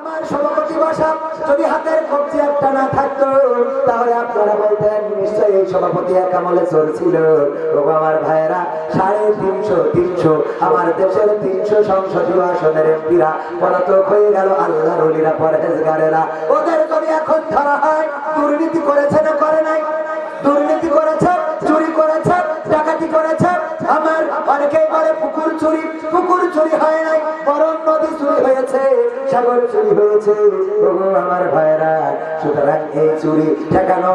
আমার সভাপতি বসা যদি হাতের কবজি একটা না থাকতো তাহলে আপনারা বলতেন নিশ্চয়ই এই সভাপতি এক আমলে চলছিল। আমার ভাইয়েরা 350 আমার দেশের 300 সংসদীয় আসনের এমপিরা পলাতক হয়ে গেল। আল্লাহর ওলিরা পরহেজগারেরা ওদের যদি এখন ধরা হয় দুর্নীতি করেছে না করে নাই? দুর্নীতি করেছে, চুরি করেছে, ডাকাতি করেছে। আমার অনেকেই বলে পুকুর চুরি হয় নাই, বরং নদী চুরি হয়েছে, সাগর চুরি হয়েছে। আমার ভাইরা, সুতরাং এই চুরি ঠেকানো,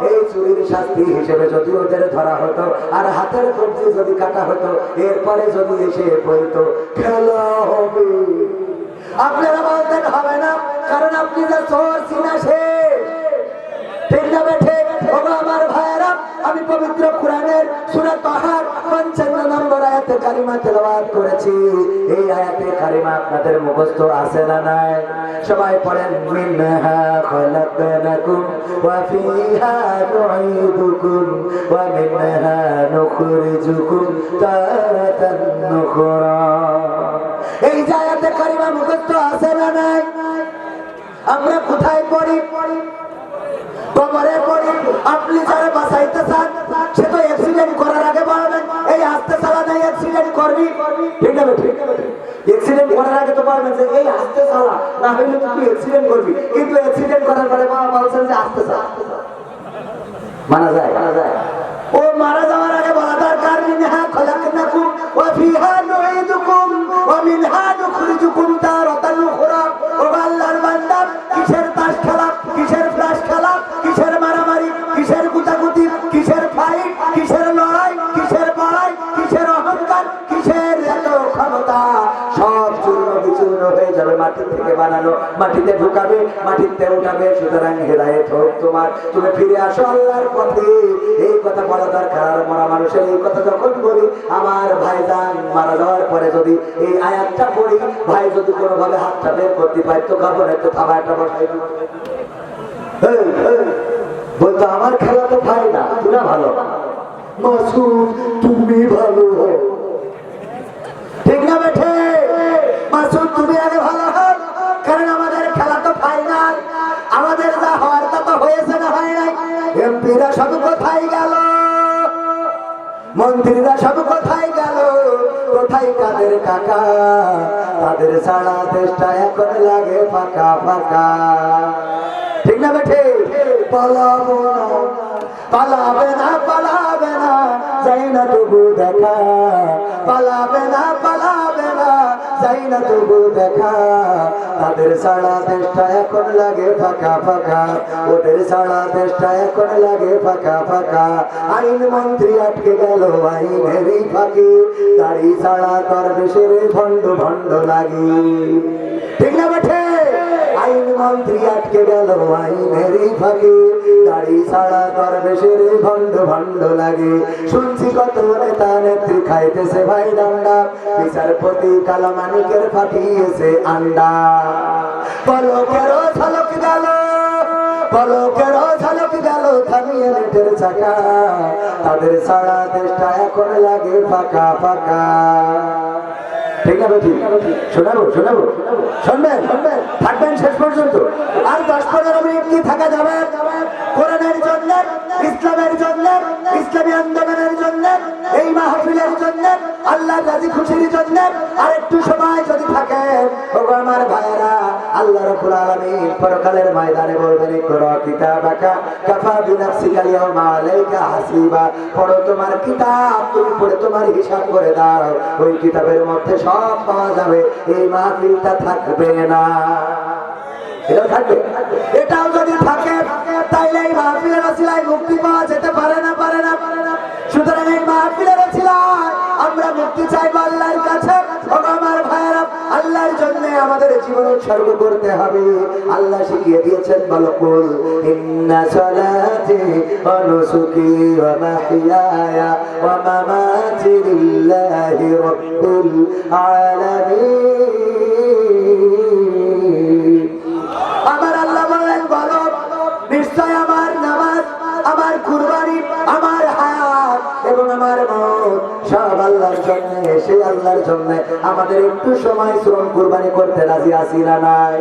এই চুরির শাস্তি হিসেবে যদি ওদের ধরা হতো আর হাতের কবজি যদি কাটা হতো, এরপরে যদি এসে বলতো খেলা হবে, আপনারা বলতেন হবে না, কারণ আপনি যা চোর চিনা শেষ। ঠিক না বেঠে? আমার ভাইয়েরা, আমি পবিত্র কুরআনের সূরা তাহার 55 নম্বর আয়াতে কারিমা তেলাওয়াত করেছি। এই আয়াতে কারিমা আপনাদের মুখস্থ আছে না নাই? সবাই পড়েন, মিনহা খালাকনাকুম ওয়া ফিহা নুঈদুকুম ওয়া মিনহা নুখরিজুকুম তারাতান নুখরা। এই আয়াতে কারিমা মুখস্থ আছে না নাই? আমরা কোথায় পড়ি? কবরে পড়ি। আপনি যারা বাঁচাইতে চান সে তো অ্যাক্সিডেন্ট করার আগে বলবেন এই আস্তে চালা নাই, অ্যাক্সিডেন্ট করবি। ঠিক না? অ্যাক্সিডেন্ট করার আগে তো বলবেন যে এই আস্তে চালা, না হইলে তুই অ্যাক্সিডেন্ট করবি। কিন্তু অ্যাক্সিডেন্ট করার পরে বাবা বলছেন যে আস্তে চালা। মানা যায়? ও মারা যাওয়ার আগে বলা দরকার, মিনহা খলাকনাকুম ওয়া ফিহা নুঈদুকুম ওয়া মিনহা নুখরিজুকুম তারাতান উখরা। ও আল্লাহর বান্দা, কিসের তাস খেলা, কিসের ফ্লাশ খেলা, কিসের মারামারি, কিসের গুতাগুতি, কিসের ফাইট, কিসের লড়াই, কিসের বড়াই, কিসের অহংকার, কিসের এত ক্ষমতা, সব চূর্ণ বিচূর্ণ হয়ে যাবে। মাটি থেকে বানানো, মাটিতে ঢুকাবে, মাটিতে উঠাবে। সুতরাং হেদায়েত হোক তোমার, তুমি ফিরে আসো আল্লাহর পথে। এই কথা বলা দরকার। মরা মানুষের এই কথা যখন বলি, আমার ভাইজান মারা যাওয়ার পরে যদি এই আয়াতটা পড়ি, ভাই যদি কোনোভাবে হাতটা বের করতে পারতো, কাপড় একটু থাবাটা বসাই বলতো আমার খেলা তো ভাই না, তুই না ভালো, মাসুদ তুমি ভালো। ঠিক না বেঠে? মাসুদ তুমি আগে ভালো হও, কারণ আমাদের খেলা তো ফাইনাল। আমাদের যা হওয়ার তা তো হয়েছে না হয় নাই? এমপিরা সব কোথায় গেল? মন্ত্রীরা সব কোথায় গেল? কোথায় কাদের কাকা? তাদের সারা দেশটা এখন লাগে ফাঁকা ফাঁকা। ঠিক না বেঠে? পালাবো না, পালাবে না, পালাবে না, যাই না তবু দেখা, পালাবে না, পালাবে না, যাই না তবু দেখা। তাদের সারা দেশটা এখন লাগে ফাঁকা ফাঁকা, ওদের সারা দেশটা এখন লাগে ফাঁকা ফাঁকা। আইন মন্ত্রী আটকে গেল আইনেরই ফাঁকি, দাড়ি ছাড়া তার বেশের ভণ্ড ভণ্ড লাগি। ঠিক না বেঠে? আইন মন্ত্রী আটকে গেল আইনেরই ফাঁকি, দাড়ি ছাড়া তার বেশের ভণ্ড ভণ্ড লাগে। শুনছি কত নেতা নেত্রী খাইতেছে ভাই ডান্ডা, বিচারপতি কালামানিকের ফাটিয়েছে আন্ডা। পলকেরও ঝলক গেল, পলকেরও ঝলক গেল থামিয়ে নেটের চাকা, তাদের সারা দেশটা এখন লাগে ফাঁকা ফাঁকা। ঠিক আছে? ঠিক শোনাবো, শোনাবো, শুনবেন, শুনবেন, থাকবেন শেষ পর্যন্ত। আর 10-15 মিনিট কি থাকা যাবে? কোরআনের জন্য, ইসলামের জন্য, ইসলামী আন্দোলনের জন্য, এই মাহফিলের জন্য, আল্লাহর রাজি খুশির জন্য আর একটু সময় যদি থাকে, ও আমার ভাইয়েরা, আল্লাহ রাব্বুল আলামিন পরকালের ময়দানে বলবেন, ইকরা কিতাবাকা কাফা বিনাফসিকা আল-ইয়াওমা আলাইকা হাসিবা। পড়ো তোমার কিতাব, তুমি পড়ে তোমার হিসাব করে দাও। ওই কিতাবের মধ্যে সব পাওয়া যাবে, এই মাহফিলটা থাকবে না। এটাও থাকবে। এটাও যদি থাকে তাইলে এই মাহফিলের ওসিলায় মুক্তি পাওয়া যেতে পারে না, পারে না। সুতরাং এই মাহফিলের ওসিলায় আমরা মুক্তি চাইবো আল্লাহর কাছে। আমার ভাইয়েরা, আল্লাহর জন্য আমাদের জীবন উৎসর্গ করতে হবে। আল্লাহ শিখিয়ে দিয়েছেন, বলো কুল ইন্না সালাতি ওয়া নুসুকি ওয়া মাহইয়ায়া ওয়া মামাতি লিল্লাহি রাব্বিল আলামিন। আমার আল্লাহ বলেন, বলো নিশ্চয় আমার নামাজ, আমার কুরবানি, আমার হায়াত এবং আমার মওত সব আল্লাহর জন্য, সেই আল্লাহর জন্য আমাদের একটু সময় শ্রম কুরবানি করতে রাজি আছি না নাই?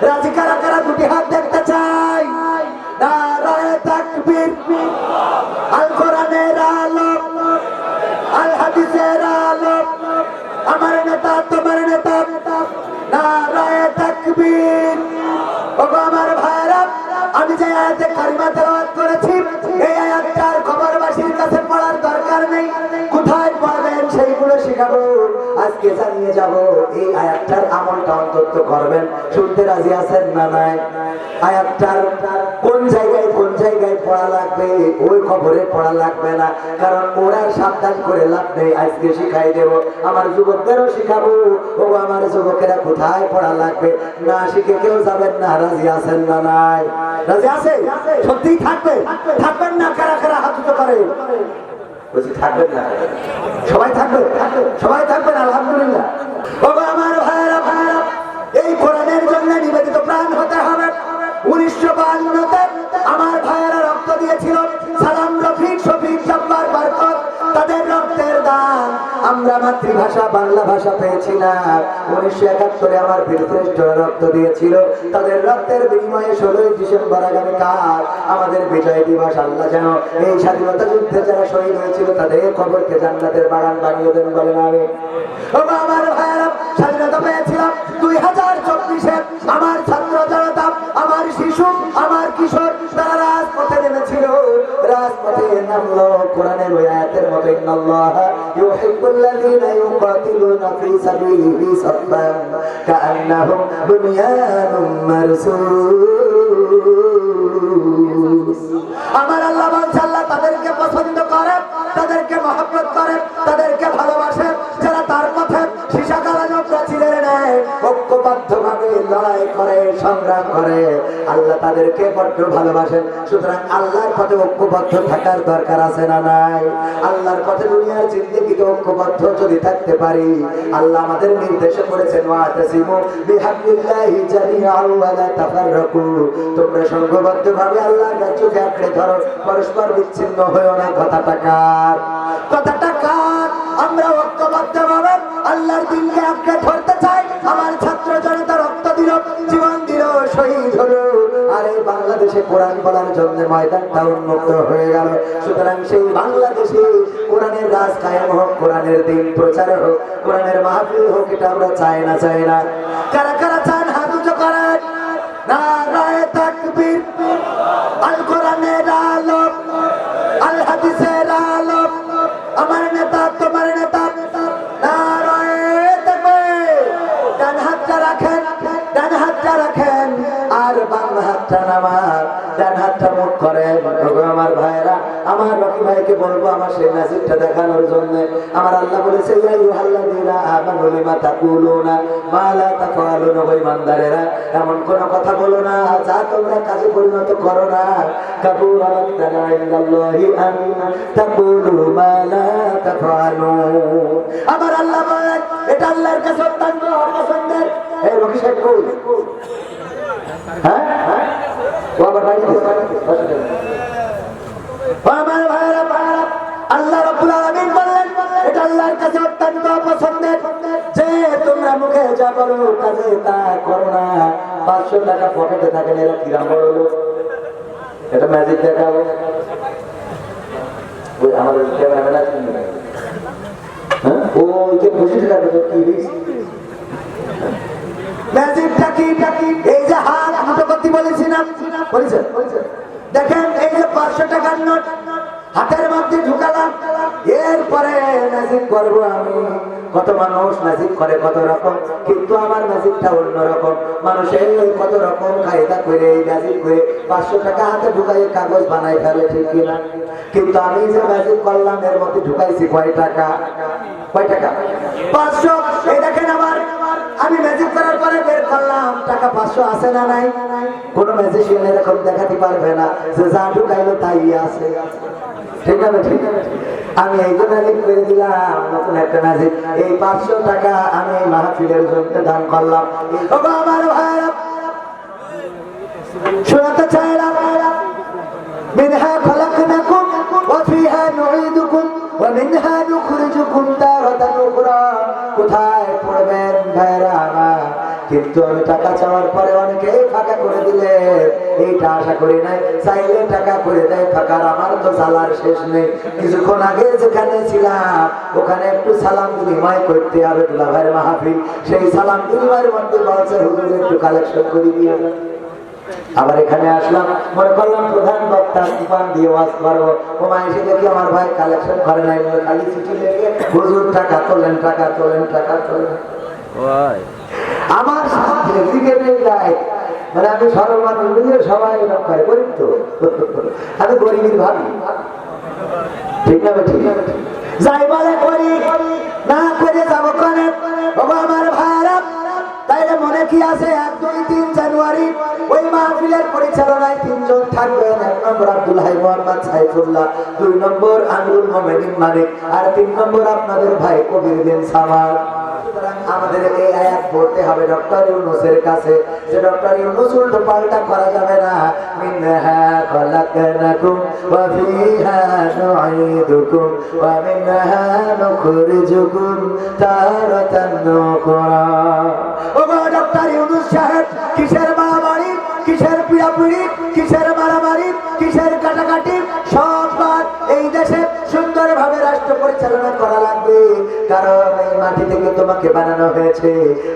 রাজি কারা কারা দুটি হাত দেখতে চাই? নারায়ে তাকবীর, আল কোরআনের আলো, আল হাদিসের আলো, আমার নেতা তোমার নেতা, নারায়ে তাকবীর। ওগো আমার ভাইরা, আমি যে আয়াতে কারিমা তেলাওয়াত করেছি, এই আয়াতটার খবরবাসীর কাছে পড়ার দরকার নেই, কোথায় পড়বেন সেইগুলো শেখাবো, আজকে জানিয়ে যাব। এই আয়াতটার আমলটা অন্তত করবেন। শুনতে রাজি আছেন না নাই? আয়াতটার কোন জায়গায় পড়া লাগবে ওই খবরে পড়া লাগবে না, কারণ ওরা সাবধান করে লাভ নেই। আজকে শিখাই দেব, আমার যুবকদেরও শিখাবো। ও আমার যুবকেরা কোথায় পড়া লাগবে না শিখে কেউ যাবেন না। রাজি আছেন না নাই? রাজি আছে? সত্যিই থাকবে? থাকবেন না? কারা কারা হাত উঁচু করে? বলছি থাকবেন না? সবাই থাকবে? সবাই থাকবেন? আলহামদুলিল্লাহ। বাবা আমার ভাইরা, এই কোরআনের জন্য নিবেদিত প্রাণ হতে হবে। 1952-তে আমার ভাইয়েরা রক্ত দিয়েছিল। সালাম, রফিক, শফিক, জব্বার, বরকত, তাদের রক্তের দান আমরা মাতৃভাষা বাংলা ভাষা পেয়েছিলাম। 1971-এ আমার বীরশ্রেষ্ঠরা রক্ত দিয়েছিল। তাদের রক্তের বিনিময়ে 16 ডিসেম্বর আগামীকাল আমাদের বিজয় দিবস। আল্লাহ যেন এই স্বাধীনতা যুদ্ধে যারা শহীদ হয়েছিল তাদের কবরকে জান্নাতের বাগান বানিয়ে দেন, বলেন আমিন। আমার ভাইয়েরা, স্বাধীনতা পেয়েছিলাম 2024-এ। আমার ছাত্র জনতা, আমার শিশু, আমার কিশোর, তারা রাজপথে নেমেছিল। রাজপথে নামলো কোরআনের ওই আয়াতের মতো, ইন্নাল্লাহা ইউহিব্বুল্লাযীনা ইউকাতিলুনা ফী সাবিলিহি সাফফান কাআন্নাহুম বুনয়ানুম মারসুস। আমার আল্লাহ বলছে, আল্লাহ তাদেরকে পছন্দ করে, তাদেরকে মহব্বত করে, তাদেরকে ভালোবাসে যারা তার পথে সীসা কালাজকরা ছিলেন নেয়, ঐক্যবদ্ধভাবে লড়াই করে, সংগ্রাম করে। আল্লাহ তাদেরকে বড্ড ভালোবাসেন। সুতরাং আল্লাহর পথে ঐক্যবদ্ধ থাকার দরকার আছে না নাই? আল্লাহর পথে দুনিয়ার জিন্দেগিতে ঐক্যবদ্ধ যদি থাকতে পারি, আল্লাহ আমাদের নির্দেশে করেছেন, ওয়াতাসিমু বিহাবলিল্লাহি জামিআন ওয়া লা তাফাররাকু। তোমরা সংঘবদ্ধভাবে আল্লাহর রাজ্যকে আঁকড়ে ধরো, পরস্পর বিচ্ছিন্ন হয়ো না। কথাটা কার? কথাটা কার? আমরা ঐক্যবদ্ধভাবে আল্লাহর দিনকে আঁকড়ে ধরতে চাই। আমার ছাত্র জনতা রক্ত দিল, জীবন দিল, শহীদ হলো, আর এই বাংলাদেশে কোরআন বলার জন্য ময়দানটা উন্মুক্ত হয়ে গেল। সুতরাং সেই বাংলাদেশে কোরআনের রাজ কায়েম হোক, কোরআনের দিন প্রচার হোক, কোরআনের মাহফিল হোক, এটা আমরা চাই না? চাই না? কারা কারা চান হাত উঁচু করেন? নারায়ে তাকবীর, আল কোরআনের আলো, আল হাদিসের আলো, আমার নেতা তোমার নেতা, নারায়ে তাকবীর। ডান হাতটা রাখেন, ডান হাতটা রাখেন, আর বাম হাতটা নামান, ডান হাতটা মুখ করেন। আমার ভাইরা, আমার রকি ভাইকে বলবো আমার সেই ম্যাজিকটা দেখানোর জন্য। আমার আল্লাহ বলেছে, ইয়া আইয়ুহাল্লাযীনা আমানু লিমা তাকুলুনা মা লা তাফআলুন। ওই ইমানদারেরা, এমন কোন কথা বলো না যা তোমরা কাজে পরিণত করো না। কাবুরা মাকতানা ইনদাল্লাহি আন তাকুলু মা লা তাফআলুন। আমার আল্লাহ বলেন, এটা আল্লাহর কাছে অত্যন্ত অপছন্দের। এই রকি সাহেব কই? হ্যাঁ, ও আবার বাইরে আমার ভাইরা, আল্লাহ রাব্বুল আলামিন বললেন, এটা আল্লাহর কাছে অত্যন্ত পছন্দের যে তোমরা মুখে যা বলো কাজে তা করো না। 500 টাকা পকেটে থাকেন, এরা কিরাম বড় লোক। এটা ম্যাজিক দেখাবো। ওই আমাদের ক্যামেরাম্যান আছে, হ্যাঁ, ওই যে বসে থাকে তো কি হইছে? ম্যাজিকটা কি? এই যে হাত দুটো করতে বলেছিলাম, বলেছেন? দেখেন, এই যে 500 টাকার নোট হাতের মধ্যে ঢুকালাম, এরপরে ম্যাজিক করবো আমি। কত মানুষ ম্যাজিক করে কত রকম, কিন্তু আমার ম্যাজিকটা অন্যরকম। মানুষের কত রকম কায়দা করে এই ম্যাজিক করে 500 টাকা হাতে ঢুকাই কাগজ বানাই ফেলে, ঠিক কিনা? কিন্তু আমি যে ম্যাজিক করলাম এর মধ্যে ঢুকাইছি কয় টাকা? কয় টাকা? 500। এই দেখেন, আমার আমি ম্যাজিক করার পরে বের করলাম টাকা 500 আছে না নাই? কোন ম্যাজিশিয়ান এরকম দেখাতে পারবে না যে যা ঢুকাইলো তাই আছে, ঠিক আছে? ঠিক আছে, আমি এই যে ম্যাজিক করে দিলাম, নতুন একটা ম্যাজিক। এই 500 টাকা আমি এই মাহফিলের জন্য দান করলাম। আমার ভাইরা, শোনাতে চাইলাম, মিনহা খালাকনাকুম ওয়া ফিহা নুঈদুকুম ওয়া মিনহা নুখরিজুকুম তারাতান এইটা আশা করি নাই, চাইলে টাকা করে দেয় ফাঁকার, আমার তো সালার শেষ নেই। কিছুক্ষণ আগে যেখানে ছিলাম ওখানে একটু সালাম বিনিময় করতে হবে, দুলাভাইয়ের মাহফিল, সেই সালাম বিনিময়ের মধ্যে বলছে হুজুর একটু কালেকশন করে দিয়ে। আবার এখানে আসলাম, মনে করলাম প্রধান বক্তা দোকান দিয়ে ওয়াজ করবো, ওমা এসে দেখি আমার ভাই কালেকশন করে নাই, খালি চিঠি লেগে হুজুর টাকা তোলেন, টাকা তোলেন, টাকা তোলেন। আমার সাথে যায়, মানে আমি সরল মানুষ বুঝলে সবাই এরকম করে, গরিব তো আমি গরিবের ভাবি, ঠিক না ঠিক না, যাই বলে করি, না করে যাবো কানে। আমার ভাইরা তাইলে মনে কি আছে, 1, 2, 3 জানুয়ারি ওই মাহফিলের পরিচালনায় 3 জন থাকবেন। 1 নম্বর আব্দুল হাই মোহাম্মদ সাইফুল্লাহ, 2 নম্বর আমিরুল মোমেনিন মানিক, আর 3 নম্বর আপনাদের ভাই কবির বিন সামাদ। আমাদের এই আয়াত পড়তে হবে ডক্টর ইউনূসের কাছে, যে ডক্টর ইউনূস উল্টো পাল্টা করা যাবে না। মিনহা খালাকনাকুম ওয়া ফিহা নুঈদুকুম ওয়া মিনহা নুখরিজুকুম তারাতান উখরা। ও ডক্টর ইউনূস সাহেব, কিসের মারামারি, কিসের পিড়াপিড়ি, কিসের মারামারি, কিসের কাটাকাটি, সব বাদ। এই দেশে সুন্দরভাবে রাষ্ট্র পরিচালনা করা লাগবে, কারণ এই মাটি থেকে তোমাকে বানানো হয়েছে,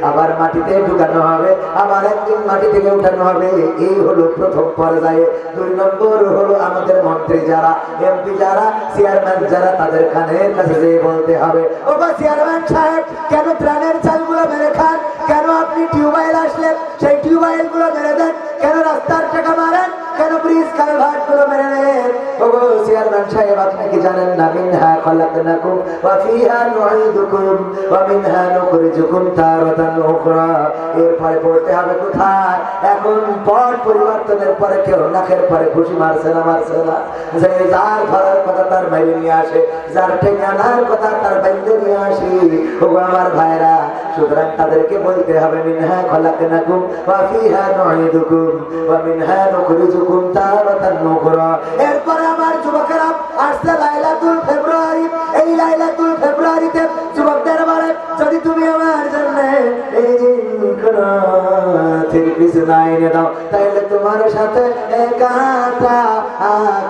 আবার মাটিতে ঢুকানো হবে, আবার একদিন মাটি থেকে উঠানো হবে। এই হলো প্রথম পর্যায়ে। 2 নম্বর হলো আমাদের মন্ত্রী যারা, এমপি যারা, চেয়ারম্যান যারা, তাদের কানের কাছে যেয়ে বলতে হবে, ও চেয়ারম্যান সাহেব, কেন ত্রাণের চালগুলো মেরে খান, কেন আপনি টিউবওয়েল আসলে সেই টিউবওয়েল গুলো মেরে দেন, কেন রাস্তার টাকা মারেন, কেন ব্রিজ কালভার্ট গুলো মেরে নেন। ও চেয়ারম্যান সাহেব, আপনি কি জানেন না, মিনহা খালাকনাকুম ওয়া ফিহা নুঈদুকুম ওয়া মিনহা নুখরিজুকুম তারাতান উখরা। এরপরে পড়তে হবে কোথায়, এখন পট পরিবর্তনের পরে কেউ নাকের পরে খুশি মারছে না, মারছে না, যে যার ধরার কথা তার বাইরে নিয়ে আসে, যার ঠেকানার কথা তার বাইরে নিয়ে আসে। ও আমার ভাইরা, সুতরাং তাদেরকে বলতে হবে মিনহা খালাকনাকুম ওয়া ফিহা নুঈদুকুম ওয়া মিনহা নুখরিজুকুম তারাতান উখরা। এরপরে আমার যুবকেরা, আসছে লাইলাতুল ফেব্রুয়ারি, এই লাইলাতুল ফেব্রুয়ারিতে যুবকদের বলে, যদি তুমি আমার জন্য এই জিনকুনাথের বিছানা এনে দাও, তাহলে তোমার সাথে একাটা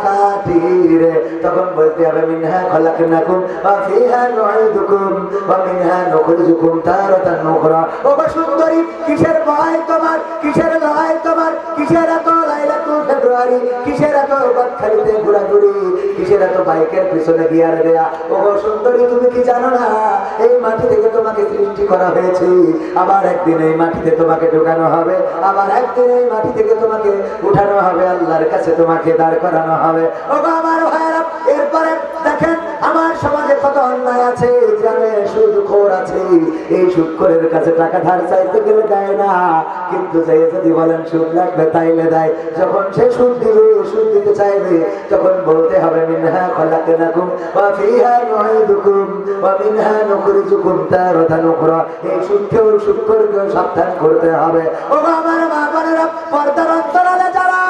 কাটিরে। তখন বলতে হবে মিনহা খালাকনাকুম ওয়া ফিহা নুঈদুকুম ওয়া মিনহা নুখরিজুকুম তারাতান উখরা। ও সুন্দরী, কিসের ভয় তোমার, কিসের লড়াই তোমার, কিসের এত লাইলাতুল ফেব্রুয়ারি, কিসের এত বাদখালিতে ঘোরাঘুরি, কিসের এত বাইকের পিছনে গিয়ার দেয়া। ও সুন্দরী, তুমি কি জানো না, এই মাটি থেকে তোমাকে সৃষ্টি করা হয়েছে, আবার একদিন এই মাটিতে তোমাকে ঢোকানো হবে, আবার একদিন এই মাটি থেকে তোমাকে উঠানো হবে, আল্লাহর কাছে তোমাকে দাঁড় করানো হবে। ও আমার ভাইয়েরা, এরপরে দেখেন আমার সমাজে কত অন্যায় আছে, জানে সুদখোর আছে, এই সুদখোরের কাছে টাকা ধার চাইতে গেলে দেয় না, কিন্তু যে যদি বলেন সুদ লাগবে তাইলে দেয়। যখন সে সুদ দিবে, সুদ দিতে চাইবে, তখন বলতে হবে মিনহা খালাকনাকুম ওয়া ফিহা নুঈদুকুম ওয়া মিনহা নুখরিজুকুম তারাতান উখরা। এই সুদকেও সুদখোরকেও সাবধান করতে হবে। ও আমার মা বোনেরা, পর্দার অন্তরালে যারা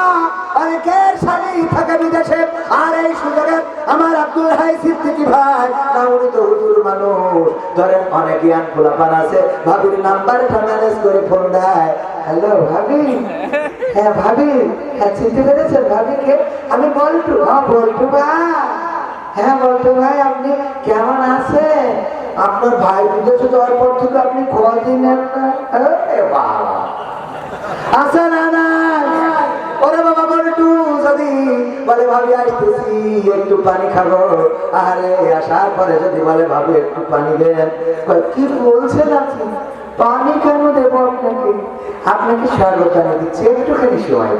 অনেকের স্বামী থাকে বিদেশে, আর এই সুযোগে আমার আব্দুল হাই সিদ্দিকী ভাই, না উনি তো হুজুর মানুষ, ধরেন অনেক জ্ঞান খোলাপান আছে, ভাবির নাম্বারটা ম্যানেজ করে ফোন দেয়, হ্যালো ভাবি, হ্যাঁ ভাবি, হ্যাঁ চিনতে পেরেছেন ভাবিকে, আমি বল্টু। হ্যাঁ বল্টু ভাই, হ্যাঁ বল্টু ভাই, আপনি কেমন আছেন? আপনার ভাই বিদেশে যাওয়ার পর থেকে আপনি খোঁজই নেন না। বাবা আছে না না, ওরে বাবা বল্টু যদি বলে ভাবি আসতেছি একটু পানি খাবো, আরে আসার পরে যদি বলে ভাবি একটু পানি দেন, কি বলছেন আপনি, পানি কেন দেবো আপনাকে, আপনাকে শরবত পানি দিচ্ছি, একটুখানি সময়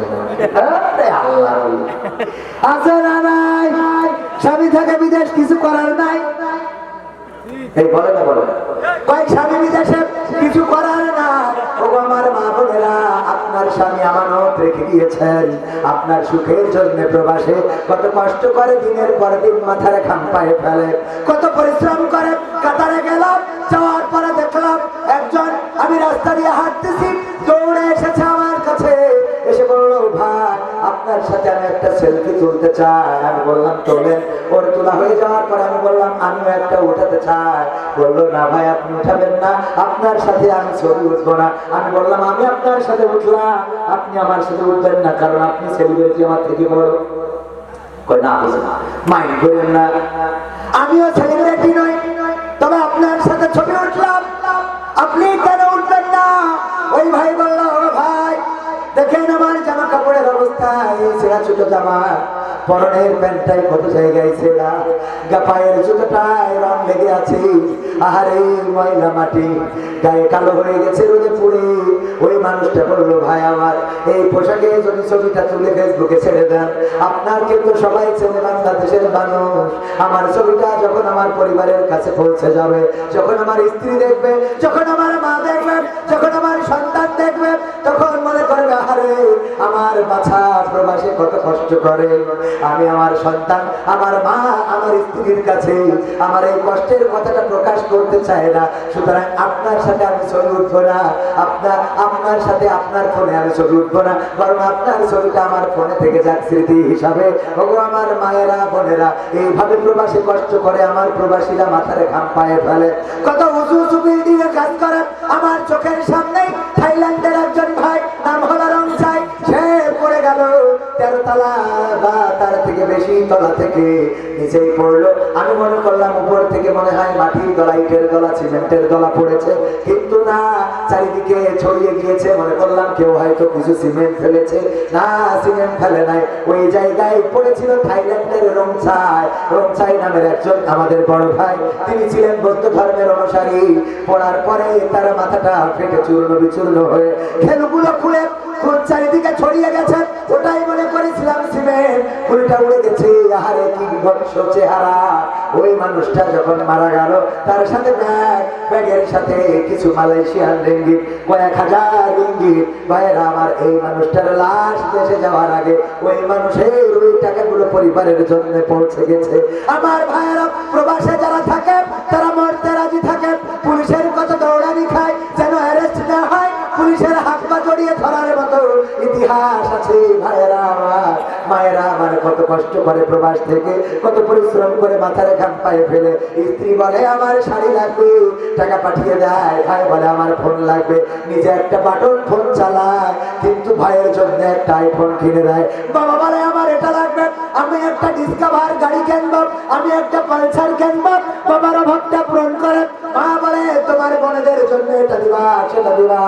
আল্লাহ আছে না নাই, স্বামী থাকে বিদেশ, কিছু করার নাই, এই বলে না বলে কয়েক স্বামী বিদেশে কিছু করার না। ও আমার মা বোনেরা, আপনার স্বামী আমানত রেখে গিয়েছেন, আপনার সুখের জন্য প্রবাসে কত কষ্ট করে, দিনের পর দিন মাথায় ঘাম পায়ে ফেলে, কত পরিশ্রম করে। কাতারে গেলাম, যাওয়ার পরে দেখলাম একজন, আমি রাস্তা দিয়ে হাঁটতেছি, দৌড়ে এসেছে আমার কাছে, এসে বললো ভাই আপনার সাথে সাথে আমি একটা সেলফি তুলতে চাই। আমি বললাম তোলেন। ওর তোলা হয়ে যাওয়ার পর আমি বললাম আমিও একটা উঠাতে চাই। বললো না ভাই আপনি উঠাবেন না, আপনার সাথে আমি ছবি উঠবো না। আমি বললাম আমি আপনার সাথে উঠলাম, আপনি আমার সাথে উঠবেন না, কারণ আপনি সেলিব্রিটি আমার থেকে বড়। না মাইন্ড করেন না, আমিও সেলিব্রিটি নই, তবে আপনার সাথে ছবি উঠলাম, আপনি কেন উঠবেন না? ওই ভাই বলল ভাই দেখেন আমার জামা কাপড়ের অবস্থা, এই ছেঁড়া ছোট জামা, পরনের প্যান্টটাই কত জায়গায় ছেঁড়া, পায়ের জুতোটায় রং লেগে আছে, আহারে ময়লা মাটি, গায়ে কালো হয়ে গেছে রোদে পুড়ে। ওই মানুষটা বললো ভাই আমার এই পোশাকে যদি ছবিটা তুলে ফেসবুকে ছেড়ে দেন, আপনার কিন্তু সবাই চেনে, বাংলাদেশের মানুষ। আমার ছবিটা যখন আমার পরিবারের কাছে পৌঁছে যাবে, যখন আমার স্ত্রী দেখবে, যখন আমার মা দেখবে, যখন আমার সন্তান দেখবে, তখন মনে করবে আরে আমার বাছা প্রবাসে কত কষ্ট করে। আমি আমার সন্তান, আমার মা, আমার স্ত্রীর কাছে আমার এই কষ্টের কথাটা প্রকাশ করতে চায় না। সুতরাং আপনার সাথে আমি ছবি উঠবো না, আপনার সাথে আপনার ফোনে আমি ছবি উঠবো না, বরং আপনার ছবিটা আমার ফোনে থেকে যাক স্মৃতি হিসাবে। ওগো আমার মায়েরা বোনেরা, এইভাবে প্রবাসী কষ্ট করে আমার প্রবাসীরা মাথার ঘাম পায়ে ফেলে, কত উঁচু উঁচু বিল্ডিং এ কাজ করে। আমার চোখের সামনেই থাইল্যান্ডের একজন ভাই, নাম হলো রংচাই, সে পড়ে গেল 13 তলা বা তার থেকে বেশি তলা থেকে নিচেই পড়লো। আমি মনে করলাম উপর থেকে মনে হয় মাটির গলা, ইটের গলা, সিমেন্টের গলা পড়েছে, কিন্তু না, চারিদিকে ছড়িয়ে গিয়েছে। মনে করলাম কেউ হয়তো কিছু সিমেন্ট ফেলেছে, না সিমেন্ট ফেলে নাই, ওই জায়গায় পড়েছিল থাইল্যান্ডের রংচাই। রংচাই নামের একজন আমাদের বড় ভাই, তিনি ছিলেন বৌদ্ধ ধর্মের অনুসারী। পড়ার পরে তার মাথাটা ফেটে চূর্ণ বিচূর্ণ হয়ে খেলগুলো খুলে চারিদিকে ছড়িয়ে গেছে। ওটাই মনে করেছিলাম সিমেন্ট, ফুলটা উড়ে গেছে। আহারে কি বিভৎস চেহারা। ওই মানুষটা যখন মারা গেল, তার সাথে ব্যাগের সাথে কিছু মালয়েশিয়ান রিঙ্গিট, কয়েক হাজার রিঙ্গিট। ভাইয়েরা আমার, এই মানুষটার লাশ দেশে যাওয়ার আগে ওই মানুষের ওই টাকাগুলো পরিবারের জন্য পৌঁছে গেছে। আমার ভাইয়েরা প্রবাসে যারা থাকে তারা মরতে রাজি থাকে, পুলিশের কত দৌড়ানি খায় যেন অ্যারেস্ট না হয়, পুলিশের হাত পা জড়িয়ে ধরার মতো ইতিহাস আছে। ভাইয়েরা আমার, মায়েরা আমার কত কষ্ট করে প্রবাস থেকে, কত পরিশ্রম করে মাথার ঘাম পায়ে ফেলে। স্ত্রী বলে আমার শাড়ি লাগবে, টাকা পাঠিয়ে দেয়। ভাই বলে আমার ফোন লাগবে, নিজে একটা বাটন ফোন চালায়, কিন্তু ভাইয়ের জন্য একটা আইফোন কিনে দেয়। বাবা বলে আমার এটা লাগবে, আমি একটা ডিসকভার গাড়ি কিনবো, আমি একটা পালসার কিনবো, বাবার অভাবটা পূরণ করে। মা বলে তোমার বোনেদের জন্য এটা দিবা, সেটা দিবা,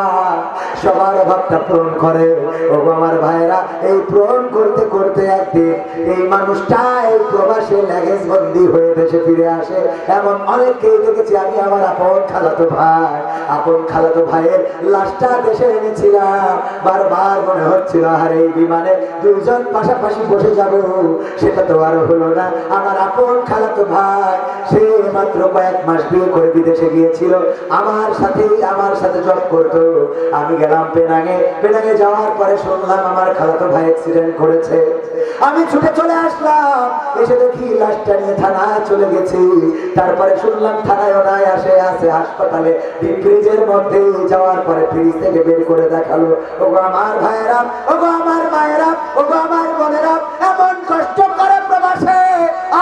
সবার অভাবটা পূরণ করে। ও আমার ভাইরা, এই পূরণ করতে করতে একদিন এই মানুষটা এই প্রবাসে ল্যাগেজ বন্দি হয়ে দেশে ফিরে আসে। এমন অনেককেই দেখেছি আমি। আমার আপন খালাতো ভাইয়ের লাশটা দেশে এনেছিলাম, বারবার মনে হচ্ছিল আর এই বিমানে দুইজন পাশাপাশি বসে যাব, সেটা তো আর হলো না। আমার আপন খালাতো ভাই, সে মাত্র কয়েক মাস বিয়ে করে বিদেশে গিয়েছিল, আমার সাথে জব করতো। আমি গেলাম পেনাঙে যাওয়ার পরে শুনলাম আমার খালাতো ভাই অ্যাক্সিডেন্ট করেছে। আমি ছুটে চলে আসলাম, এসে দেখি লাশটা নিয়ে থানায় চলে গেছি। তারপরে শুনলাম থানায় নাই, আছে হাসপাতালে ডিপ ফ্রিজের মধ্যে। যাওয়ার পরে ফ্রিজ থেকে বের করে দেখালো। ওগো আমার ভাইয়েরা, ওগো আমার মায়েরা, ওগো আমার বোনেরা, এমন কষ্ট করে প্রবাসে,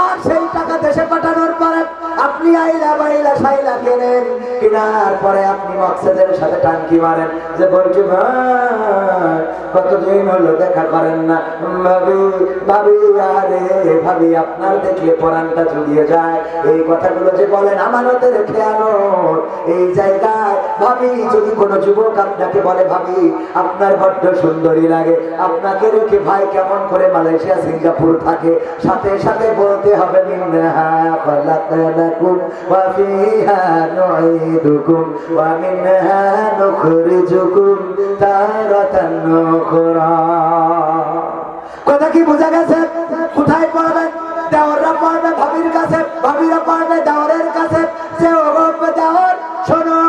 আর সেই টাকা দেশে পাঠানোর পরে আপনি আইলা বাইলা সাইলা কেনেন, কেনার পরে আপনি মকসেদের সাথে টানকি মারেন যে বলছি ভাই কতদিন হলো দেখা করেন না। ভাবি আরে ভাবি আপনার দেখলে পরানটা জুড়িয়ে যায়। এই কথাগুলো যে বলেন আমানতের খেয়ানত, এই জায়গায় ভাবি যদি কোনো যুবক আপনাকে বলে ভাবি আপনার বড্ড সুন্দরী লাগে, আপনাকে রেখে ভাই কেমন করে মালয়েশিয়া সিঙ্গাপুর থাকে, সাথে সাথে বলতে হবে মিনহা খালাকনাকুম ওয়া ফিহা নুঈদুকুম ওয়া মিনহা নুখরিজুকুম তারাতান উখরা। কথা কি বোঝা গেছে? কোথায় পড়বেন? দেওররা পড়বে ভাবির কাছে, ভাবিরা পড়বে দেওরের কাছে। যে ওগো দেওর শোনো,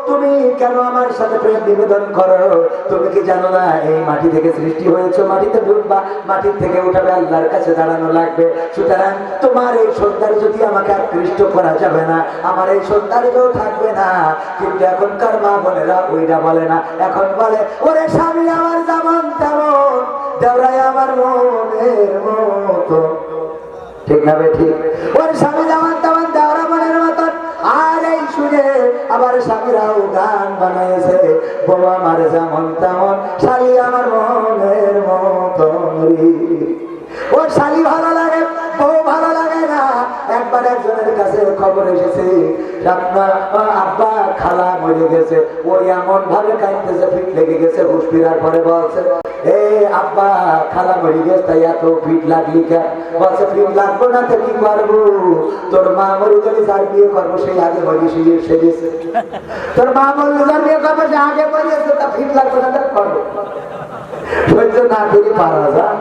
তুমি কেন আমার সাথে প্রেম নিবেদন করো? তুমি কি জানো না এই মাটি থেকে সৃষ্টি হয়েছে, মাটিতে ঢুকবা, মাটির থেকে উঠাবে, আল্লাহর কাছে দাঁড়ানো লাগবে। সুতরাং তোমার এই সৌন্দর্য দিয়ে আমাকে আকৃষ্ট করা যাবে না, আমার এই সৌন্দর্য থাকবে না। কিন্তু এখনকার মা বোনেরা ওইটা বলে না, এখন বলে ওরে স্বামী আমার যেমন তেমন, দেওরাই আমার মনের মতো। ঠিক না ঠিক? ওর স্বামী যেমন তেমন দেওরা মনের মতন। আর এই শুনে আবার স্বামীরাও গান বানাইছে, বউ আমার যেমন তেমন শালি আমার মনের মতন। ওর শালি ভালো লাগে, বউ ভালো লাগে না। একবার একজনের কাছে খবর এসেছে আপনার আব্বা খালা মরে গেছে। ওই এমন ভাবে কাঁদতেছে, ফিট লেগে গেছে। হুশ ফিরার পরে বলছে, এ আব্বা খালা মরে গেছে, তাই এত ফিট লাগলি কেন? বলছে, ফিট লাগবো না তো কি করবো? তোর মা মরে গেলে যার বিয়ে করবো সেই আগে মরি, সেই এসে গেছে। তোর মা মরলে যার বিয়ে করবো সে আগে মরে গেছে, তা ফিট লাগবো না তো করবো? সহ্য না করি পারা যায়?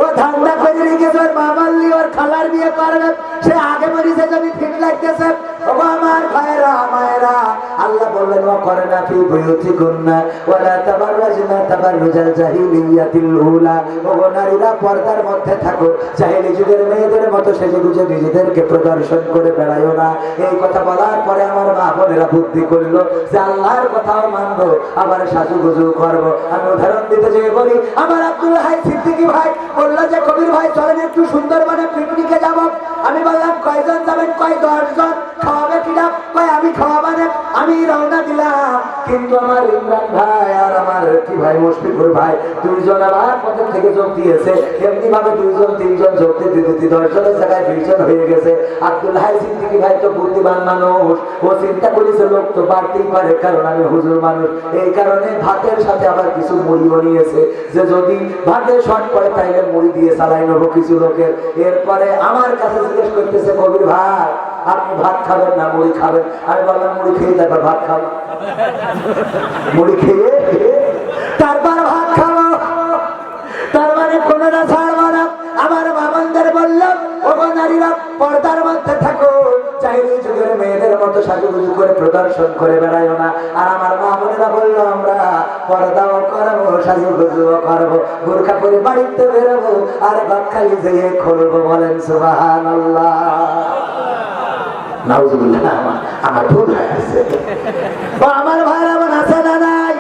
ও ধান্দা করে রেখেছে ওর মা মারলি ওর খালার বিয়ে করবে, সে আগে মরিছে যদি ফিট লাগতেছে। ওগো আমার ভাইরা মায়েরা, আল্লাহ বললেন ও করে না ফি বুয়ুতিকুন্না ওয়ালা তাবাররাজনা তাবাররুজাল জাহিলিয়াতিল উলা। ওগো নারীরা পর্দার মধ্যে থাকো, জাহেলি যুগের মেয়েদের মতো সেজেগুজে নিজেদেরকে প্রদর্শন করে বেড়ায়ো না। এই কথা বলার পরে আমার মা বোনেরা বুদ্ধি করলো যে আল্লাহর কথাও মানবো, আবার সাজুগুজু করবো। আমি উদাহরণ দিতে যেয়ে বলি, আমার আব্দুল হাই সিদ্দিকী ভাই বললো যে কবির ভাই চলেন একটু সুন্দরবনে পিকনিকে যাব। আমি বললাম কয়জন যাবেন? কয় 10 জন। খাওয়াবে কিনা? কয় আমি খাওয়াবানে। আমি রওনা দিলাম, কিন্তু আমার ইমরান ভাই আর আমার কি ভাই মুশফিকুর ভাই দুইজন আবার পথের থেকে যোগ দিয়েছে। এমনি ভাবে 2 জন 3 জন যোগ দিতে 10 জনের জায়গায় 20 জন হয়ে গেছে। আব্দুল হাই সিদ্দিকী ভাই তো বুদ্ধিমান মানুষ, ও চিন্তা করেছে লোক তো বাড়তেই পারে, কারণ আমি হুজুর মানুষ। এই কারণে ভাতের সাথে আবার কিছু মুড়িও নিয়েছে, যে যদি ভাতের শর্ট পড়ে তাইলে মুড়ি দিয়ে চালাই নেবো কিছু লোকের। এরপরে আমার কাছে জিজ্ঞেস করতেছে, কবির ভাই আপনি ভাত খাবেন না মুড়ি খাবেন? আমি বললাম মুড়ি খেয়ে তারপর ভাত খাবো। মুড়ি খেয়ে তারপর ভাত খাবো, তার মানে কোনটা ছাড়বো না। আমার মামানদের বললাম, ওগো নারীরা পর্দার মধ্যে থাকো, চাইলে যুগের মেয়েদের মতো সাজুগুজু করে প্রদর্শন করে বেড়াইও না। আর আমার মা বোনেরা বললো, আমরা পর্দাও করবো সাজুগুজুও করবো, বোরকা পরে বাড়িতে বেরোবো আর বাক্কালি যেয়ে খুলবো। বলেন সুবহানাল্লাহ। নাউজুবিল্লাহ, আমার ভুল হয়ে গেছে। আমার ভাইরা এমন আছে না নাই?